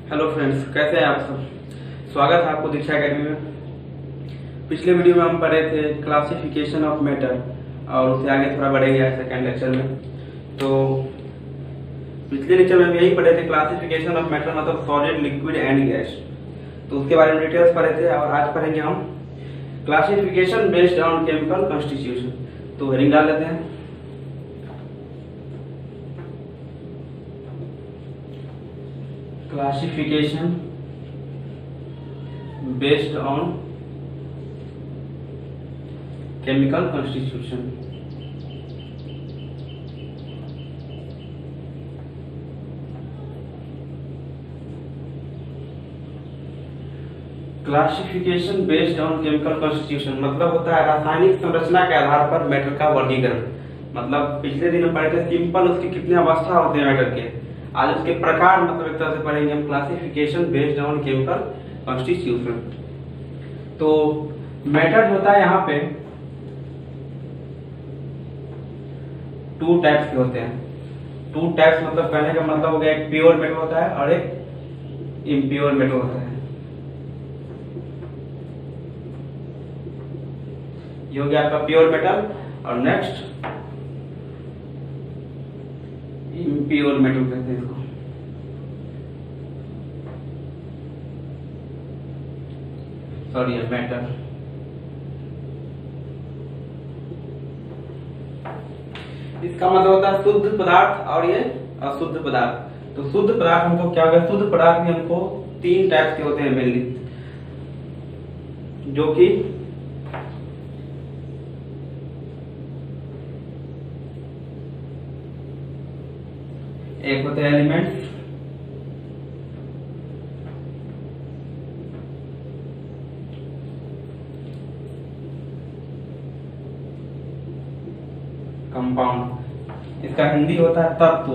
Hello friends, कैसे हैं आप सब। स्वागत है आपको दीक्षा एकेडमी में। पिछले वीडियो में हम पढ़े थे क्लासिफिकेशन ऑफ मैटर और उससे आगे थोड़ा बढ़े गया सेकेंड लेक्चर में। तो पिछले लेक्चर में हम यही पढ़े थे क्लासिफिकेशन ऑफ मैटर मतलब सॉलिड, लिक्विड एंड गैस। तो उसके बारे में डिटेल्स पढ़े थे और आज पढ़ेंगे हम classification based on chemical constitution. तो हेडिंग डाल लेते हैं। Classification based on chemical constitution. Classification based on chemical constitution मतलब होता है रासायनिक संरचना के आधार पर मैटर का वर्गीकरण। मतलब पिछले दिन हम पढ़े थे सिंपल उसकी कितने अवस्था होते हैं मैटर के। आज उसके प्रकार मतलब एक तरह से पढ़ेंगे हम classification based on chemical constitution. तो मैटर होता है यहाँ पे टू टाइप्स के होते हैं। टू टाइप्स मतलब कहने का मतलब हो गया एक प्योर मेटल होता है और एक इम्प्योर मेटल होता है। ये हो गया आपका प्योर मेटल और नेक्स्ट इम्प्योर मेटल कहते हैं इसको। Sorry metal. इसका मतलब होता है शुद्ध पदार्थ और ये अशुद्ध पदार्थ। तो शुद्ध पदार्थ हमको क्या होगा, शुद्ध पदार्थ में हमको तीन टाइप्स के होते हैं मेनली, जो कि एक होते हैं एलिमेंट्स, कंपाउंड। इसका हिंदी होता है तत्व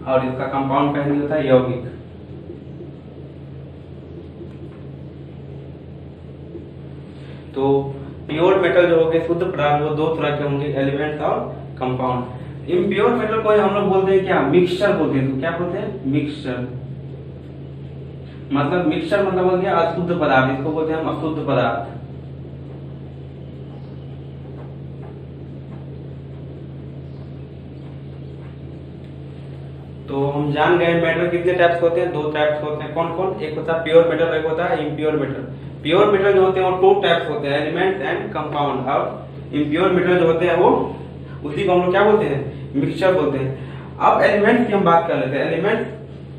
और इसका कंपाउंड का हिंदी होता है यौगिक। तो प्योर मेटल जो हो गए शुद्ध पदार्थ वो दो तरह के होंगे, एलिमेंट्स और कंपाउंड। इम्प्योर मेटल को हम लोग बोलते हैं क्या, मिक्सचर बोलते हैं। तो क्या बोलते हैं, मिक्सचर। मतलब मिक्सचर मतलब हो गया अशुद्ध पदार्थ, इसको बोलते हैं हम अशुद्ध पदार्थ। तो हम जान गए मेटल कितने टाइप्स होते हैं, दो टाइप्स होते हैं। कौन कौन, एक होता है प्योर मेटल, एक होता है इम्प्योर मेटल। प्योर मेटल जो होते हैं वो टू टाइप्स होते हैं, एलिमेंट्स एंड कंपाउंड। और इम्प्योर मेटल जो होते हैं वो उसी को हम लोग क्या बोलते हैं, मिक्सचर बोलते हैं। अब एलिमेंट्स की हम बात कर लेते हैं। एलिमेंट्स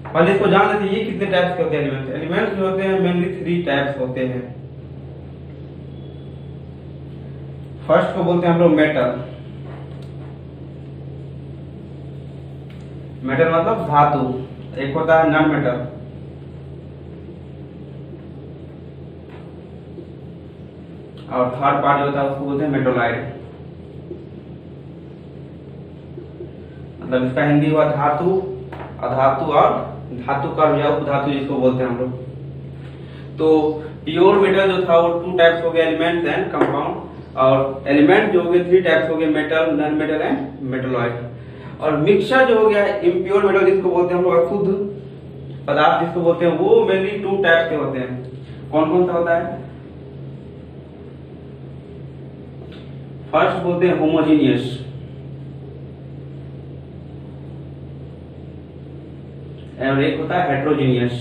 पहले इसको जान लेते हैं ये कितने टाइप्स के होते हैं एलिमेंट्स। एलिमेंट्स जो होते हैं मेनली थ्री टाइप्स होते हैं। फर्स्ट को बोलते हैं हम लोग मेटल। मेटल मतलब धातु। एक होता है नॉन मेटल। और थर्ड पार्ट जो होता है उसको बोलते हैं मेटोलाइड। मतलब इसका हिंदी हुआ धातु, अधातु और धातु का या उपधातु जिसको बोलते हैं हम लोग। तो प्योर मेटल जो था वो टू टाइप्स हो गए, एलिमेंट्स एंड कंपाउंड। और एलिमेंट जो हो गए थ्री टाइप्स हो गए, metal, non metal and metalloid. और मिक्सचर जो हो गया इम्प्योर मेटल जिसको बोलते हैं हम लोग अशुद्ध पदार्थ जिसको बोलते हैं, वो मेनली टू टाइप्स के होते हैं। कौन कौन सा होता है, फर्स्ट बोलते हैं होमोजीनियस और एक होता है हेट्रोजीनियस।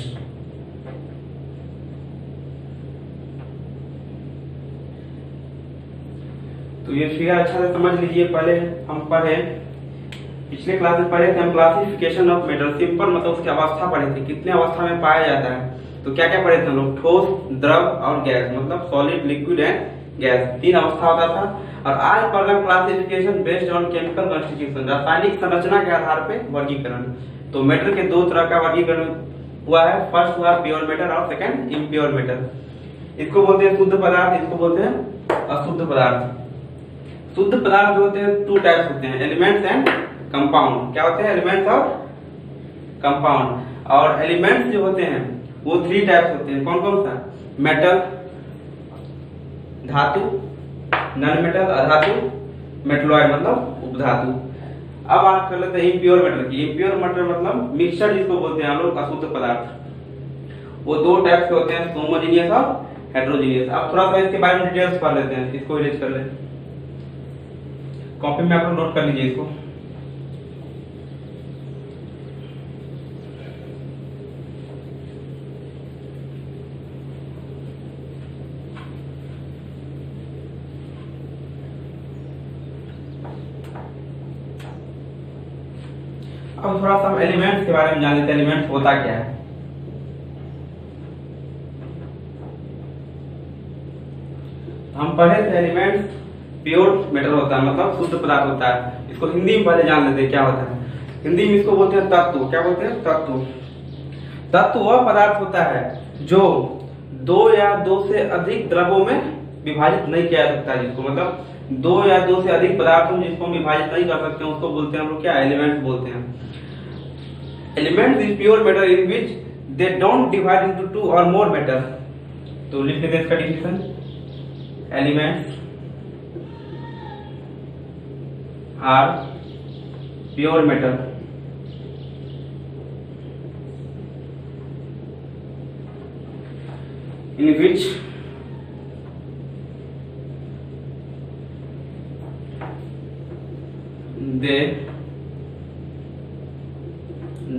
तो ये फिगर अच्छा से समझ लीजिए। पहले हम पढ़े, पिछले क्लास में पढ़े थे हम क्लासिफिकेशन ऑफ मेटल। सिंपल मतलब उसकी अवस्था पढ़े थे, कितने अवस्था में पाया जाता है। तो क्या क्या पढ़े थे हम लोग, ठोस, द्रव और गैस। मतलब सॉलिड, लिक्विड एंड गैस, तीन अवस्था होता था। और आज पढ़ रहे classification based on chemical constitution, रासायनिक संरचना के आधार पर वर्गीकरण। तो मेटल के दो तरह का वर्गीकरण हुआ है। फर्स्ट हुआ प्योर मेटल और सेकंड इम्प्योर मेटल। इसको बोलते हैं शुद्ध पदार्थ, इसको बोलते हैं अशुद्ध पदार्थ। शुद्ध पदार्थ जो होते हैं टू टाइप्स होते हैं, एलिमेंट्स एंड कंपाउंड। क्या होते हैं, एलिमेंट्स और कंपाउंड। और एलिमेंट्स जो होते हैं वो थ्री टाइप्स होते हैं। कौन कौन सा, मेटल, धातु, नॉन मेटल, अधातु, मेटलॉइड मतलब उपधातु। अब बात कर लेते हैं इम्प्योर मैटर की। इम्प्योर मैटर मतलब मिक्सचर जिसको बोलते हैं हम लोग, अशुद्ध पदार्थ। वो दो टाइप के होते हैं, होमोजेनियस और हेटेरोजेनियस। अब थोड़ा सा इसके बारे में डिटेल्स पढ़ लेते हैं, इसको इरेज कर लें। कॉपी में आप नोट कर लीजिए इसको। अब थोड़ा सा हम एलिमेंट्स के बारे में जान लेते हैं, एलिमेंट्स होता क्या है। हम पढ़े थे एलिमेंट्स प्योर मेटर होता है, मतलब शुद्ध पदार्थ होता है। इसको हिंदी में पहले जान लेते हैं क्या होता है। हिंदी में इसको बोलते हैं तत्व। क्या बोलते हैं? तत्व। तत्व वह पदार्थ होता है जो दो या दो से अधिक द्रव्यों में विभाजित नहीं किया जा सकता है। जिसको मतलब दो या दो से अधिक पदार्थों जिसको हम विभाजित नहीं कर सकते उसको बोलते हैं हम लोग क्या? एलिमेंट्स बोलते हैं। Elements is pure matter in which they don't divide into two or more matter. तो लिख देते हैं इसका definition. Elements are pure matter in which they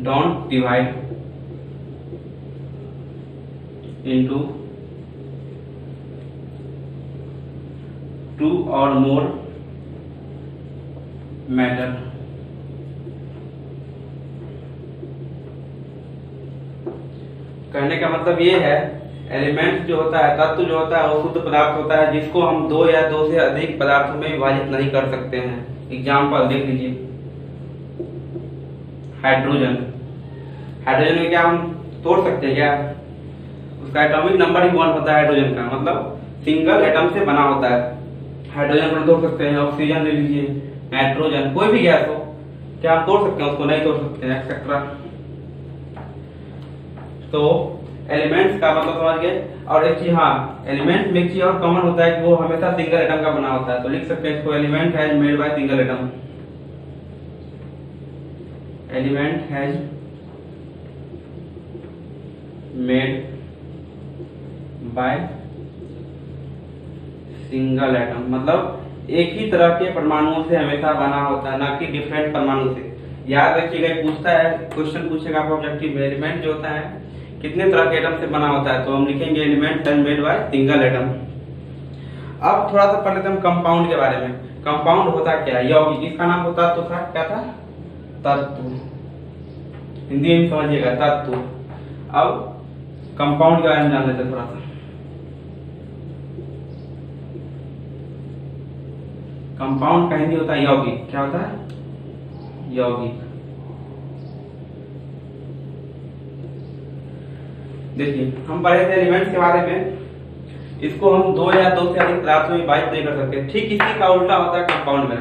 don't divide into two or more matter। कहने का मतलब ये है, एलिमेंट जो होता है, तत्व जो होता है वो शुद्ध पदार्थ होता है जिसको हम दो या दो से अधिक पदार्थों में विभाजित नहीं कर सकते हैं। एग्जाम्पल देख लीजिए, हाइड्रोजन। हाइड्रोजन में क्या हम तोड़ सकते हैं क्या? उसका एटॉमिक नंबर ही 1 होता है हाइड्रोजन का, मतलब सिंगल एटम से बना होता है। हाइड्रोजन को तोड़ सकते हैं। ऑक्सीजन ले लीजिए, नाइट्रोजन, कोई भी गैस हो, क्या हम तोड़ सकते हैं? उसको नहीं तोड़ सकते हैं, एक्सेट्रा। तो एलिमेंट्स का मतलब समझ गए। और एक चीज, हाँ, एलिमेंट में एक चीज और कॉमन होता है कि वो हमेशा सिंगल एटम का बना होता है। तो लिख सकते हैं इसको, element has made by single atom. Element has made by single atom, मतलब एक ही तरह के परमाणुओं से हमेशा बना होता है, ना कि डिफरेंट परमाणु से। याद रखिएगा, पूछता है, क्वेश्चन पूछेगा आपको ऑब्जेक्टिव में, एलिमेंट जो होता है कितने तरह के एटम से बना होता है। तो हम लिखेंगे element has made by single atom. अब थोड़ा सा पढ़ लेते हैं हम कंपाउंड के बारे में। कंपाउंड होता क्या है? यौगिक। इसका नाम होता तो था, क्या था? तत्व। हिंदी में समझिएगा, तत्व। अब कंपाउंड के बारे में जान लेते हैं थोड़ा सा। कंपाउंड का हिंदी होता है यौगिक। क्या होता है? यौगिक। देखिए, हम पढ़े थे एलिमेंट्स के बारे में, इसको हम दो या दो से अधिक पदार्थों में विभाजित नहीं कर सकते। ठीक इसी का उल्टा होता है कंपाउंड में।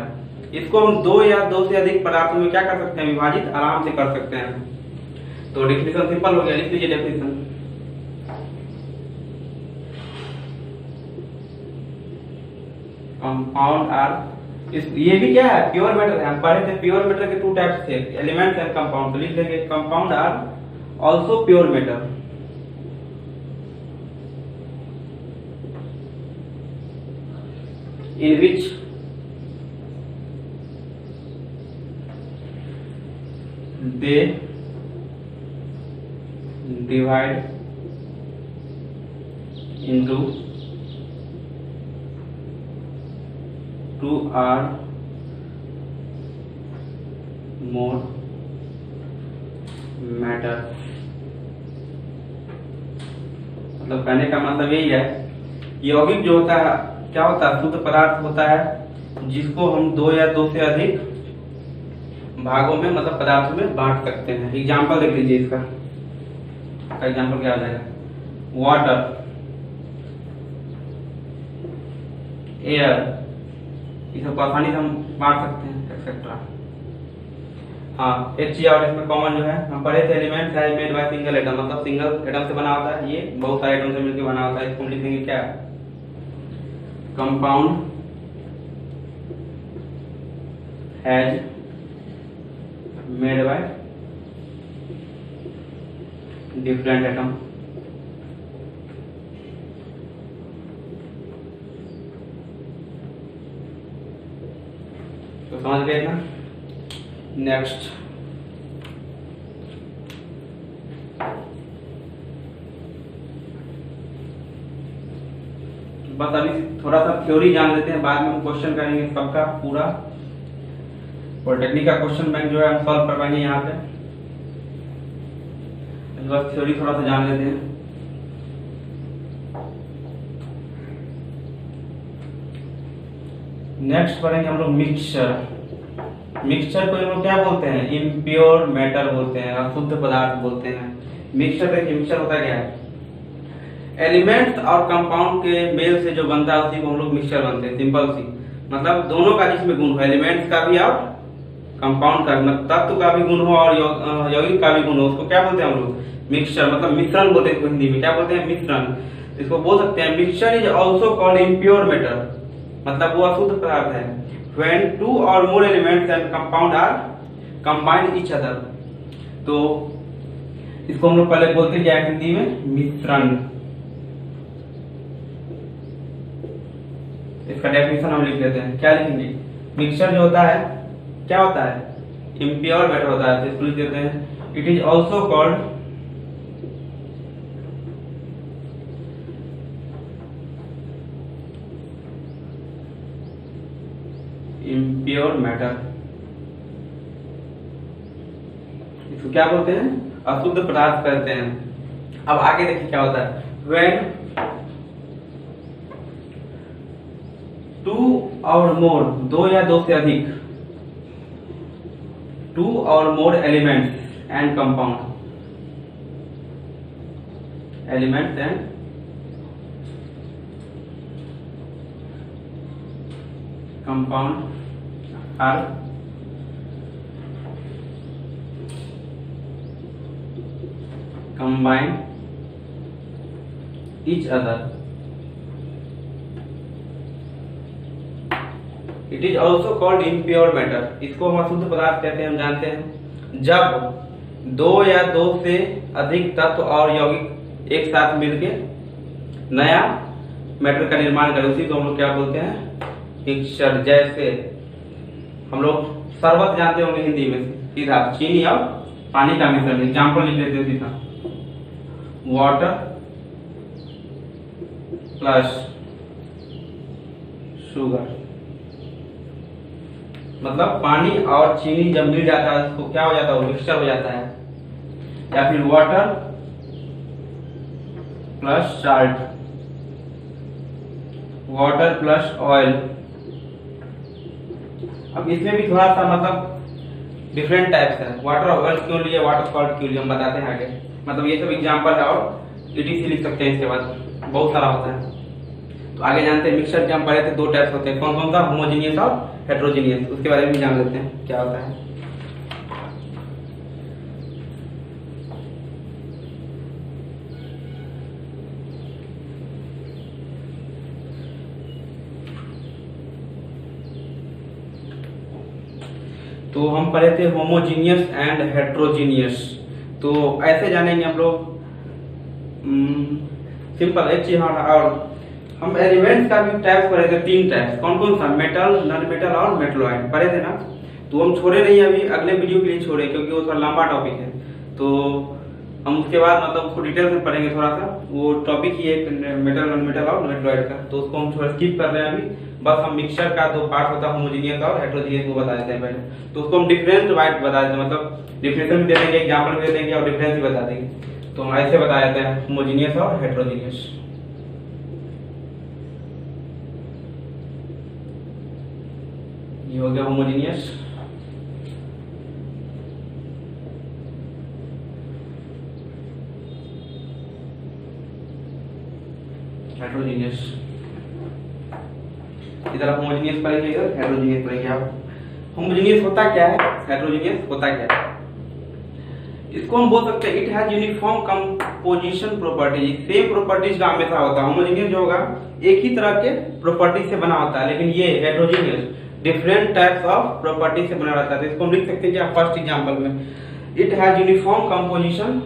इसको हम दो या दो से अधिक पदार्थों में क्या कर सकते हैं? विभाजित आराम से कर सकते हैं। तो डेफिनेशन सिंपल हो गया, लिख लीजिए डेफिनेशन। कंपाउंड आर, ये भी क्या है? प्योर मेटर है। हम पढ़े थे प्योर मेटर के 2 टाइप्स थे, एलिमेंट्स एंड कंपाउंड। तो लिख देंगे compound are also pure matter in which they divide into 2 or more matter। मतलब कहने का मतलब यही है, यौगिक जो होता है क्या होता है? शुद्ध पदार्थ होता है जिसको हम दो या दो से अधिक भागों में, मतलब पदार्थों में बांट सकते हैं। एग्जाम्पल देख लीजिए, इसका एग्जाम्पल क्या आ जाएगा? वाटर, एयर, ये सब आसानी से हम बांट सकते हैं, एक्सेट्रा। हाँ, एक चीज और इसमें कॉमन जो है, हम पढ़े थे एलिमेंट है मेड बाय सिंगल एटम, मतलब सिंगल एटम से बना होता है। ये बहुत सारे एटम से मिलकर बना होता है। इसको हम लिखेंगे क्या? Compound has made by different atom. तो समझ गए ना। नेक्स्ट बस अभी थोड़ा सा थ्योरी जान लेते हैं, बाद में हम क्वेश्चन करेंगे सबका पूरा। पॉलिटेक्निक का क्वेश्चन बैंक जो है हम सॉल्व करवाएंगे यहाँ पे। बस थ्योरी थोड़ा सा जान लेते हैं। नेक्स्ट पढ़ेंगे हम लोग मिक्सचर। मिक्सचर को हम लोग क्या बोलते हैं? इम्प्योर मैटर बोलते हैं, अशुद्ध पदार्थ बोलते हैं। मिक्सचर देखिए, मिक्सचर होता क्या है? एलिमेंट्स और कंपाउंड के मेल से जो बनता है उसी को हम लोग मिक्सचर बनते हैं। सिंपल सी, मतलब दोनों का जिसमें गुण हो, एलिमेंट्स का भी और कंपाउंड का, मतलब तत्व का भी गुण हो और यौगिक का भी गुण हो, उसको क्या बोलते हैं हम लोग? मिक्सचर। मतलब मिश्रण बोलते हैं हिंदी में, क्या बोलते हैं? मिश्रण। इसको बोल सकते हैं mixture is also called impure matter, मतलब वो अशुद्ध पदार्थ है। When two or more elements and compound are combined each other, तो इसको हम लोग पहले बोलते हैं क्या हिंदी में? मिश्रण। इसका डेफिनेशन हम लिख लेते हैं। क्या लिखेंगे? मिक्सचर जो होता है क्या होता है? इम्प्योर मैटर होता है। तो इसको लिख देते हैं it is also called impure matter. इसको क्या बोलते हैं? अशुद्ध पदार्थ कहते हैं। अब आगे देखिए क्या होता है। When टू और मोर, दो या दो से अधिक, two or more elements and compound, elements and compound are combine each other, it is also called impure matter। इसको हम अशुद्ध पदार्थ कहते हैं, हम जानते हैं। जब दो या दो से अधिक तत्व और यौगिक एक साथ मिलके नया मैटर का निर्माण करें, उसी को हम लोग क्या बोलते हैं? मिक्सचर। जैसे हम लोग शरबत जानते होंगे हिंदी में, सीधा चीनी और पानी का मिश्रण। एग्जाम्पल लिख लेते हैं सीधा, वाटर प्लस शुगर। मतलब पानी और चीनी जब मिल जाता है उसको क्या हो जाता है? मिक्सचर हो जाता है। या फिर water plus salt, water plus oil. अब इसमें भी थोड़ा सा मतलब डिफरेंट टाइप्स है। वाटर ऑयल क्यों लिए, वाटर सॉल्ट क्यों लिए, हम बताते हैं आगे। मतलब ये सब एग्जांपल है और ईटीसी लिख सकते हैं। इसके बाद बहुत सारा होता है। तो आगे जानते हैं मिक्सचर के हम पढ़े थे, दो टाइप्स होते हैं। कौन कौन सा? होमोजेनियस और हेट्रोजेनियस। उसके बारे में भी जान लेते हैं क्या होता है। तो हम पढ़े थे होमोजीनियस एंड हेट्रोजीनियस। तो ऐसे जानेंगे हम लोग। सिंपल एक चीज। हाँ, और हम एलिमेंट्स का भी टाइप्स पढ़े थे, तीन टाइप्स। कौन कौन सा? मेटल, नॉन मेटल और मेटलॉइड पढ़े थे ना। तो हम छोड़े नहीं, अभी अगले वीडियो के लिए छोड़े, क्योंकि वो थोड़ा लंबा टॉपिक है। तो हम उसके बाद मतलब उसको डिटेल में पढ़ेंगे थोड़ा सा। वो टॉपिक ही है मेटल, नॉन मेटल और मेटलॉइड का, तो उसको हम थोड़ा स्किप कर रहे हैं अभी। बस हम मिक्सचर का दो पार्ट होता है, होमोजेनियस और हेट्रोजेनियस, वो बता देते हैं पहले। तो उसको हम डिफरेंस वाइट बता देते हैं, मतलब डिफिनेशन भी दे देंगे, एग्जाम्पल भी दे देंगे और डिफरेंस भी बता देंगे। तो हम ऐसे बता देते हैं होमोजेनियस और हेट्रोजेनियस। ये हो गया होमोजेनियस। हेट्रोजेनियस। इधर होमोजेनियस पढ़ेंगे, इधर हेट्रोजेनियस पढ़ेंगे। आप होमोजेनियस होता क्या है, हेट्रोजेनियस होता क्या है? इसको हम बोल सकते हैं it has uniform composition properties. Same properties का हमेशा होता है। होमोजेनियस जो होगा एक ही तरह के प्रॉपर्टी से बना होता है, लेकिन ये heterogeneous different types of property से बना रहता है। तो इसको हम लिख सकते हैं कि फर्स्ट एग्जांपल में it has uniform composition,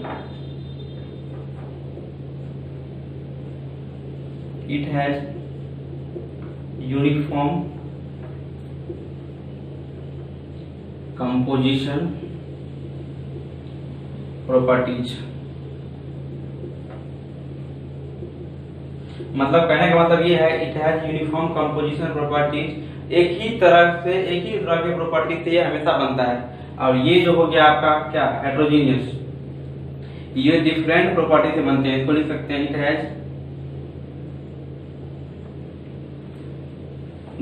it has uniform composition properties. मतलब कहने का मतलब ये है it has uniform composition properties, एक ही तरह के प्रॉपर्टी से ये हमेशा बनता है। और ये जो हो गया आपका क्या हेटेरोजीनियस, ये डिफरेंट प्रॉपर्टी से बनते हैं। इसको लिख सकते हैं इट हैज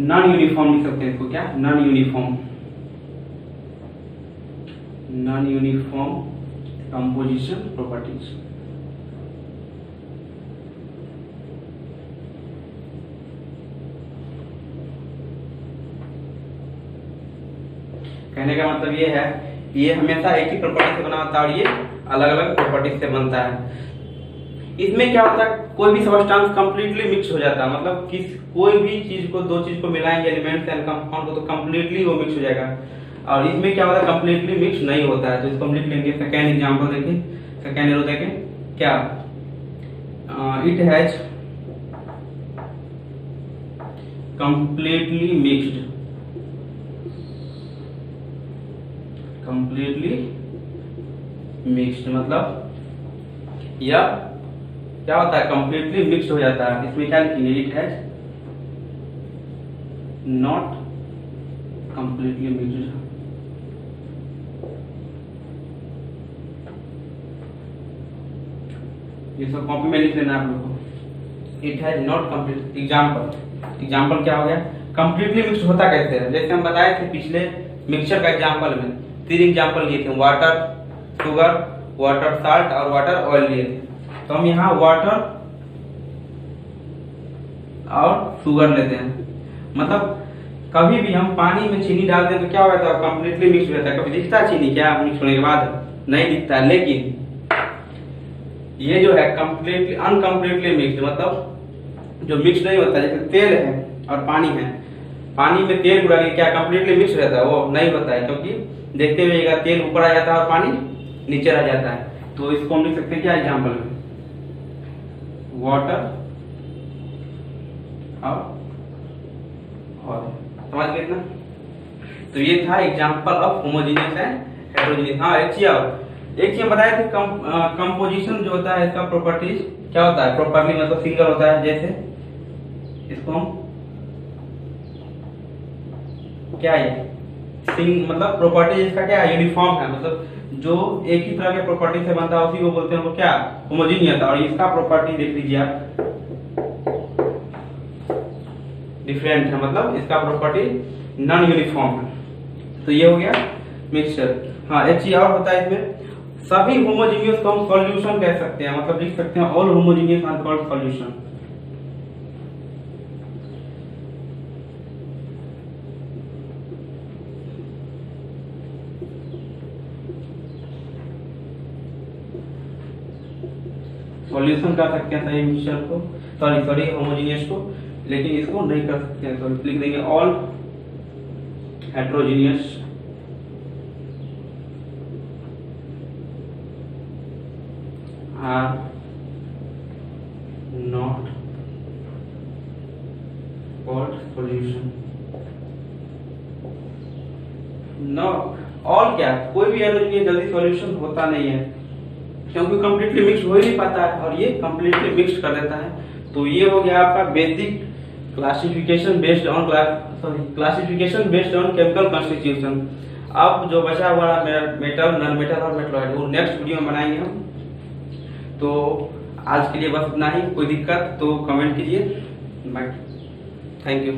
नॉन यूनिफॉर्म, लिख सकते हैं इसको क्या नॉन यूनिफॉर्म कंपोजिशन प्रॉपर्टीज। कहने का मतलब ये है ये हमेशा एक ही प्रॉपर्टी से बना होता है और ये अलग अलग प्रॉपर्टी से बनता है। इसमें क्या होता है कोई भी सबस्टेंस कंप्लीटली मिक्स हो जाता है, मतलब कोई भी चीज को दो चीज को मिलाएंगे एलिमेंट्स एंड कंपाउंड को तो कंप्लीटली वो मिक्स हो जाएगा। और इसमें क्या होता है कंप्लीटली मिक्स नहीं होता है। तो इसको हम लिख लेंगे सेकेंड एग्जांपल देखिए, सेकेंड एरो देखें क्या इट हैज कंप्लीटली मिक्स्ड मतलब या क्या होता है कंप्लीटली मिक्स हो जाता है। इसमें क्या लिखेंगे it has not completely mixed. ये सब कॉपी में लिख लेना आप लोग को। It has not complete example क्या हो गया कंप्लीटली मिक्स होता कैसे है, जैसे हम बताए थे पिछले मिक्सचर का एग्जाम्पल में 3 एग्जाम्पल लिए थे, वाटर, शुगर, वाटर साल्ट और वाटर ऑयल लिए थे। तो हम यहाँ वाटर और शुगर लेते हैं। मतलब कभी भी हम पानी में चीनी डालते हैं तो क्या होता है कंप्लीटली मिक्स हो जाता है। कभी दिखता है चीनी क्या मिक्स होने के बाद नहीं दिखता है, लेकिन ये जो है कंप्लीटली अनकम्प्लीटली मिक्स्ड, मतलब जो मिक्स नहीं होता। जैसे तेल है और पानी है, पानी में तेल उड़ा के क्या कंप्लीटली मिक्स रहता है, वो नहीं होता है, क्योंकि देखते हुए तेल ऊपर आ जाता है और पानी नीचे रह जाता है। तो इसको हम लिख सकते हैं क्या एग्जाम्पल में वाटर और समझ गए इतना। तो ये था example of homogeneous and heterogeneous. हाँ एक चीज बताया थे कंपोजिशन जो होता है इसका प्रॉपर्टीज क्या होता है प्रॉपर्ली मतलब सिंगल होता है। जैसे इसको हम क्या है मतलब प्रॉपर्टी इसका क्या है यूनिफॉर्म है, मतलब जो एक ही तरह के प्रॉपर्टी से बनता है उसी को बोलते हैं वो क्या होमोजेनियस। और इसका प्रॉपर्टी देख लीजिए आप डिफरेंट है, मतलब इसका प्रॉपर्टी नॉन यूनिफॉर्म है। तो ये हो गया मिक्सचर। हाँ एक चीज और होता है इसमें सभी होमोजेनियस को हम सॉल्यूशन कह सकते हैं, मतलब लिख सकते हैं all homogeneous are called solution. Solution कर सकते हैं सही मिक्सचर को, सॉरी होमोजेनियस को, लेकिन इसको नहीं कर सकते हैं। तो लिख देंगे all heterogeneous are not called solution. No all क्या कोई भी हेटेरोजेनियस जल्दी सॉल्यूशन होता नहीं है, क्योंकि कंप्लीटली मिक्स हो ही नहीं पाता है और ये कंप्लीटली मिक्स कर देता है। तो ये हो गया आपका basic classification based on chemical constitution. अब जो बचा हुआ मेटल, नॉन मेटल और मेटलॉइड वो नेक्स्ट वीडियो में बनाएंगे हम। तो आज के लिए बस इतना ही, कोई दिक्कत तो कमेंट कीजिए। Thank you.